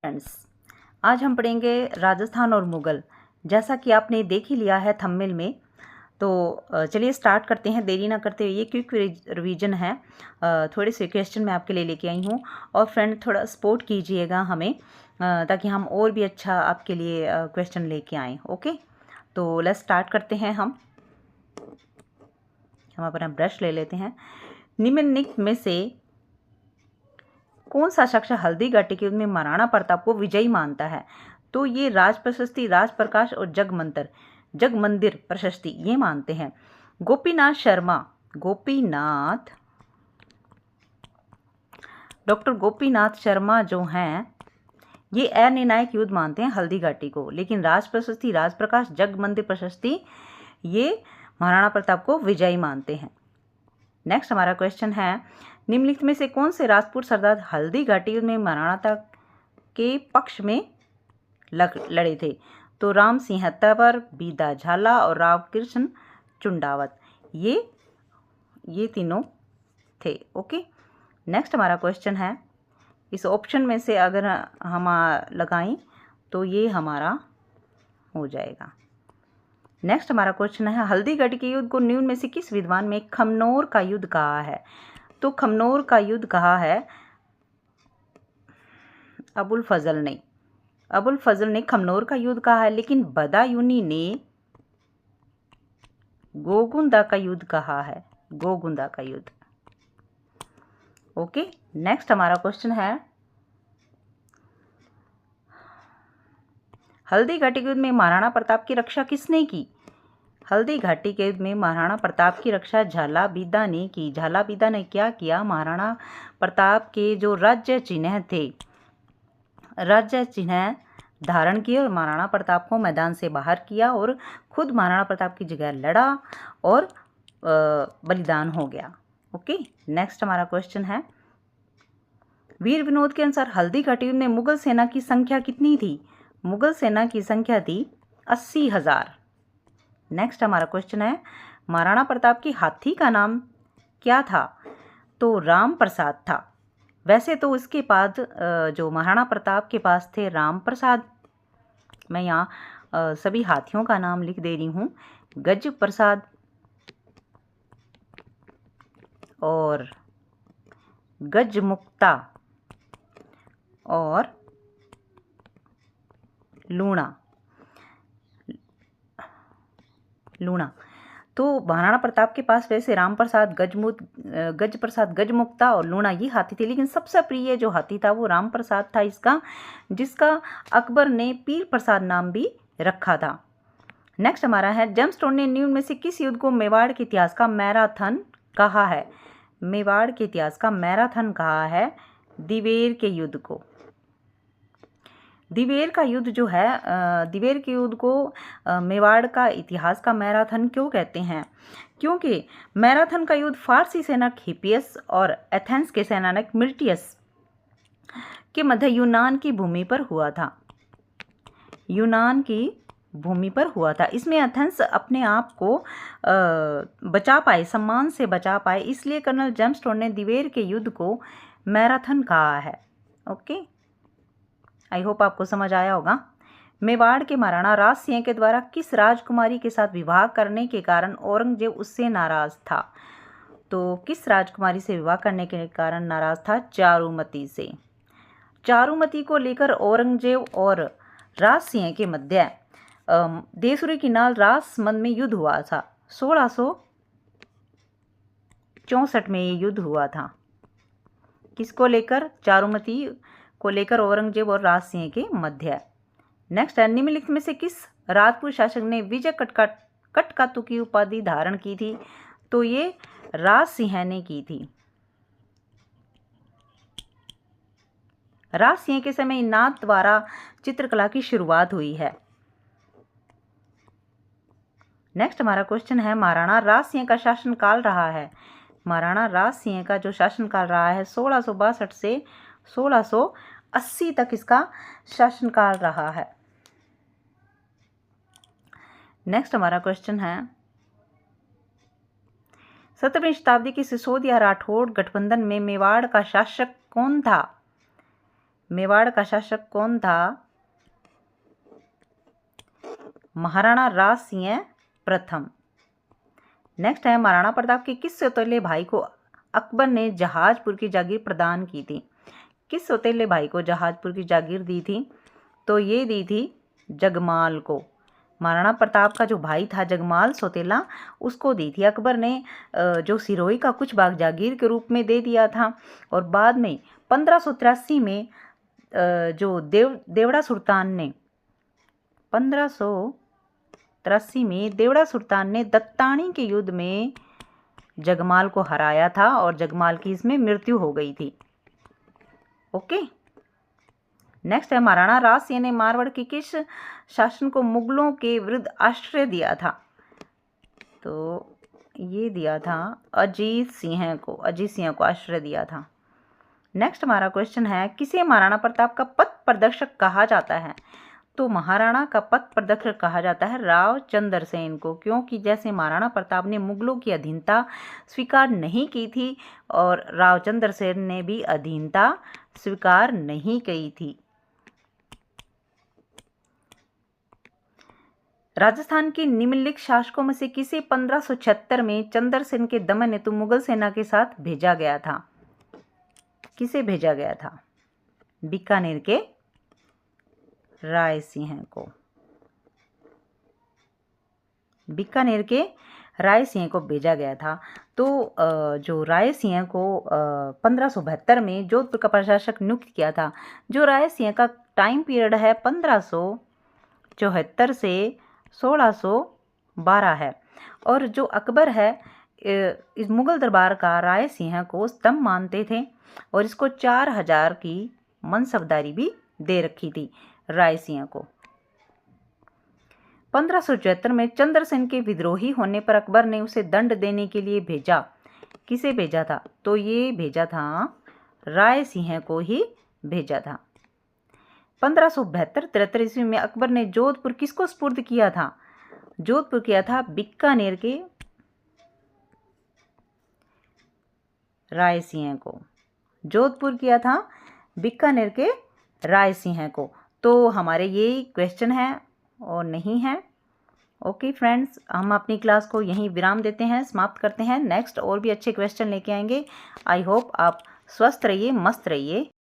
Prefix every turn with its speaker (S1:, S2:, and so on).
S1: Friends, आज हम पढ़ेंगे राजस्थान और मुग़ल। जैसा कि आपने देख ही लिया है थंबनेल में, तो चलिए स्टार्ट करते हैं देरी ना करते हुए। ये क्विक रिवीजन है, थोड़े से क्वेश्चन मैं आपके लिए लेके आई हूँ। और फ्रेंड थोड़ा सपोर्ट कीजिएगा हमें, ताकि हम और भी अच्छा आपके लिए क्वेश्चन लेके आएँ। ओके, तो लेट्स स्टार्ट करते हैं। हम अपना ब्रश ले लेते हैं। निम्नलिखित में से कौन सा शख्स हल्दी घाटी के युद्ध में महाराणा प्रताप को विजयी मानता है? तो ये राज प्रशस्ति, राज प्रकाश और जगमंदिर प्रशस्ति ये मानते हैं। डॉक्टर गोपीनाथ शर्मा जो हैं, ये अनिर्णायक युद्ध मानते हैं हल्दी घाटी को, लेकिन राज प्रशस्ति, राज प्रकाश, जगमंदिर प्रशस्ति ये महाराणा प्रताप को विजयी मानते हैं। नेक्स्ट हमारा क्वेश्चन है, निम्नलिखित में से कौन से राजपूत सरदार हल्दी घाटी युद्ध में महाराणा के पक्ष में लड़े थे? तो राम सिंह तंवर, बीदा झाला और रावकृष्ण चुंडावत, ये तीनों थे। ओके, नेक्स्ट हमारा क्वेश्चन है, इस ऑप्शन में से अगर हम लगाएं तो ये हमारा हो जाएगा। नेक्स्ट हमारा क्वेश्चन है, हल्दी घाटी के युद्ध को निम्न में से किस विद्वान में खमनोर का युद्ध कहा है? तो खमनोर का युद्ध कहा है अबुल फजल ने खमनोर का युद्ध कहा है, लेकिन बदायूनी ने गोगुंदा का युद्ध कहा है, गोगुंदा का युद्ध। ओके, नेक्स्ट हमारा क्वेश्चन है, हल्दी घाटी के युद्ध में महाराणा प्रताप की रक्षा किसने की? हल्दी घाटी के युद्ध में महाराणा प्रताप की रक्षा झाला बीदा ने की। झाला बीदा ने क्या किया? महाराणा प्रताप के जो राज्य चिन्ह थे, राज्य चिन्ह धारण किए और महाराणा प्रताप को मैदान से बाहर किया और खुद महाराणा प्रताप की जगह लड़ा और बलिदान हो गया। ओके, नेक्स्ट हमारा क्वेश्चन है, वीर विनोद के अनुसार हल्दी घाटी में मुगल सेना की संख्या कितनी थी? मुगल सेना की संख्या थी 80,000। नेक्स्ट हमारा क्वेश्चन है, महाराणा प्रताप की हाथी का नाम क्या था? तो राम प्रसाद था। वैसे तो इसके बाद जो महाराणा प्रताप के पास थे राम प्रसाद, मैं यहाँ सभी हाथियों का नाम लिख दे रही हूँ, गज प्रसाद और गजमुक्ता और लूणा। तो महाराणा प्रताप के पास वैसे राम प्रसाद, गज प्रसाद, गजमुक्ता और लूणा ये हाथी थे, लेकिन सबसे प्रिय जो हाथी था वो राम प्रसाद था इसका, जिसका अकबर ने पीर प्रसाद नाम भी रखा था। नेक्स्ट हमारा है, जेम्सटोन ने निम्न में से किस युद्ध को मेवाड़ के इतिहास का मैराथन कहा है? मेवाड़ के इतिहास का मैराथन कहा है दिवेर के युद्ध को। दिवेर का युद्ध जो है, दिवेर के युद्ध को मेवाड़ का इतिहास का मैराथन क्यों कहते हैं? क्योंकि मैराथन का युद्ध फारसी सेनाक हिपियस और एथेंस के सेनाक मिल्टियस के मध्य यूनान की भूमि पर हुआ था। यूनान की भूमि पर हुआ था। इसमें एथेंस अपने आप को बचा पाए, सम्मान से बचा पाए, इसलिए कर्नल जेम्सटोन ने दिवेर के युद्ध को मैराथन कहा है। ओके, आई होप आपको समझ आया होगा। मेवाड़ के महाराणा राज सिंह के द्वारा किस राजकुमारी के साथ विवाह करने के कारण औरंगजेब उससे नाराज था? तो किस राजकुमारी से विवाह करने के कारण नाराज था? चारुमती से। चारुमती को लेकर औरंगजेब और राज सिंह के मध्य देसुरी की नाल राजसमंद में युद्ध हुआ था। 1664 में ये युद्ध हुआ था। किसको लेकर? चारुमती को लेकर औरंगजेब और राज सिंह के मध्य। नेक्स्ट है, निम्नलिखित में से किस राजपूत शासक ने विजय कटकातु की उपाधि धारण की थी? तो ये राज सिंह ने की थी। राज सिंह के समय नाथ द्वारा चित्रकला की शुरुआत हुई है। नेक्स्ट हमारा क्वेश्चन है, महाराणा राज सिंह का शासनकाल रहा है। महाराणा राज सिंह का जो शासनकाल रहा है 1662 से 1680 तक इसका शासनकाल रहा है। नेक्स्ट हमारा क्वेश्चन है, 17वीं शताब्दी की सिसोदिया राठौड़ गठबंधन में मेवाड़ का शासक कौन था? मेवाड़ का शासक कौन था? महाराणा राज सिंह प्रथम। नेक्स्ट है, महाराणा प्रताप के किस सौतेले भाई को अकबर ने जहाजपुर की जागीर प्रदान की थी? किस सौतेले भाई को जहाजपुर की जागीर दी थी? तो ये दी थी जगमाल को। महाराणा प्रताप का जो भाई था जगमाल सौतेला, उसको दी थी अकबर ने जो सिरोही का कुछ भाग जागीर के रूप में दे दिया था। और बाद में 1583 में जो देवड़ा सुल्तान ने 1583 में देवड़ा सुल्तान ने दत्तानी के युद्ध में जगमाल को हराया था और जगमाल की इसमें मृत्यु हो गई थी। ओके। नेक्स्ट है, महाराणा राज सिंह ने मारवाड़ के किस शासन को मुगलों के विरुद्ध आश्रय दिया था? तो ये दिया था अजीत सिंह को आश्रय दिया था। नेक्स्ट हमारा क्वेश्चन है, किसे महाराणा प्रताप का पथ प्रदर्शक कहा जाता है? तो महाराणा का पथ प्रदर्शक कहा जाता है राव चंद्र सेन को, क्योंकि जैसे महाराणा प्रताप ने मुगलों की अधीनता स्वीकार नहीं की थी और राव चंद्र सेन ने भी अधीनता स्वीकार नहीं की थी। राजस्थान के निम्नलिखित शासकों में से किसे 1576 में चंद्र सेन के दमन हेतु मुगल सेना के साथ भेजा गया था? किसे भेजा गया था? बीकानेर के राय सिंह को। बीकानेर के राय सिंह को भेजा गया था। तो जो राय सिंह को 1572 में जोधपुर का प्रशासक नियुक्त किया था। जो राय सिंह का टाइम पीरियड है 1574 से 1612 है। और जो अकबर है इस मुगल दरबार का राय सिंह को स्तंभ मानते थे और इसको 4000 की मनसबदारी भी दे रखी थी राय सिंह को। 1574 में चंद्रसेन के विद्रोही होने पर अकबर ने उसे दंड देने के लिए भेजा। किसे भेजा था? तो ये भेजा था राय सिंह को ही भेजा था। 1572-73 ईस्वी में अकबर ने जोधपुर किसको सुपुर्द किया था? जोधपुर किया था बीकानेर के राय सिंह को। जोधपुर किया था बीकानेर के राय सिंह को। तो हमारे ये क्वेश्चन है और नहीं है। ओके फ्रेंड्स, हम अपनी क्लास को यहीं विराम देते हैं, समाप्त करते हैं। नेक्स्ट और भी अच्छे क्वेश्चन लेके आएंगे। आई होप आप स्वस्थ रहिए, मस्त रहिए।